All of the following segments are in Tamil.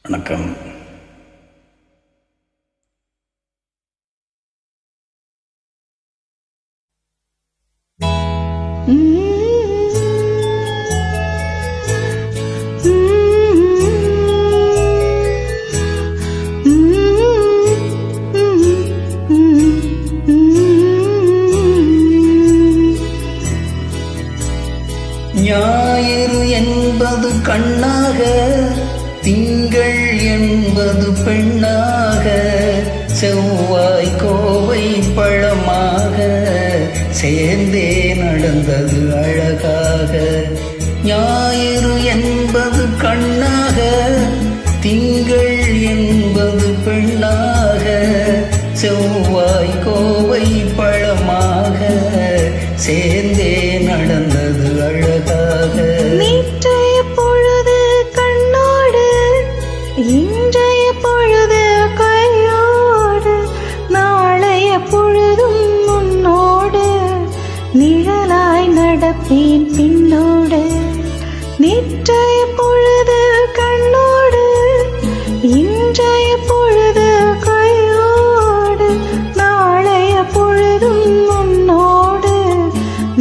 வணக்கம். ஞாயிறு என்பது கண்ணாக, திங்கள் என்பது பெண்ணாக, செவ்வாய் கோவை பழமாக சேர்ந்தே நடந்தது அழகாக. ஞாயிறு என்பது கண்ணாக, திங்கள் என்பது பெண்ணாக, செவ்வாய் கோவை பழமாக சேர்ந்தே நடந்தது அழகாக. நேற்றைய பொழுது கண்ணோடு, இன்றைய பொழுது கையோடு, நாளைய பொழுதும் முன்னோடு, நிழலாய் நடப்பேன் பின்னோடு. நேற்றைய பொழுது கண்ணோடு, இன்றைய பொழுது கையோடு, நாளைய பொழுதும் முன்னோடு,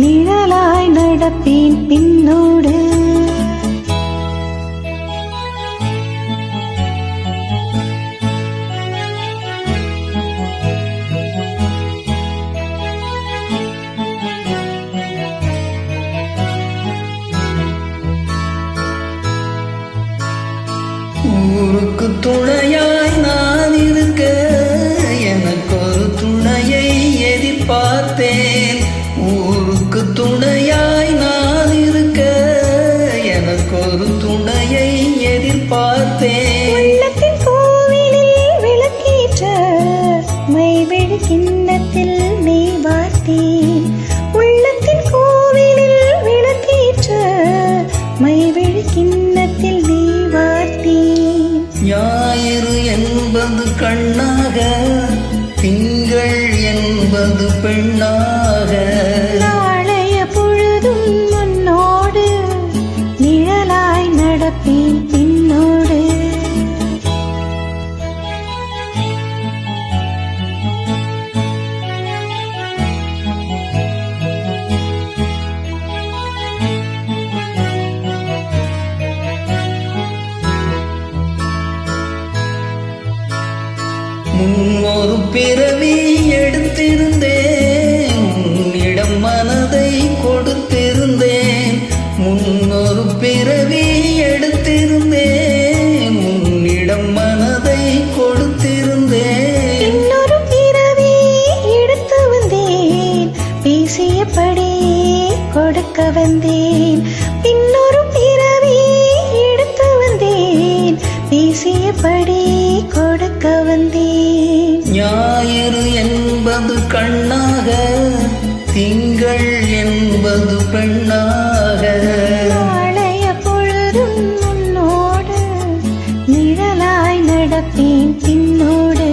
நிழலாய் நடப்பேன் பின்னோடு. ஊருக்கு துணையாய் நான் இருக்க, எனக்கு ஒரு துணையை எதிர்பார்த்தேன். ஊருக்கு துணையாய் நான் இருக்க, எனக்கு ஒரு துணையை எதிர்பார்த்தேன். உள்ளத்தின் கோவிலில் விளக்கேற்ற மைவிழி கிண்ணத்தில் நெய் வார்த்தேன். உள்ளத்தின் கோவிலில் விளக்கேற்ற மைவிழி கிண்ணத்தில் நெய் வார்த்தேன். ஞாயிறு என்பது கண்ணாக, திங்கள் என்பது பெண்ணாக, நாளைய பொழுதும் முன்னோடு, நிழலாய் நடப்பேன் பின்னோடு. முன்னொரு பிறவி எடுத்திருந்தேன், உன்னிடம் மனதை கொடுத்திருந்தேன். முன்னொரு பிறவி எடுத்திருந்தேன், உன்னிடம் மனதை கொடுத்திருந்தேன். இன்னொரு பிறவி எடுத்து வந்தேன், பேசியபடி கொடுக்க வந்தேன். இன்னொரு பிறவி எடுத்து வந்தேன், பேசியபடி கொடுக்க வந்தேன். ஞாயிறு என்பது கண்ணாக, திங்கள் என்பது பெண்ணாக, நாளைய பொழுதும் முன்னோடு, நிழலாய் நடப்பேன் பின்னோடு.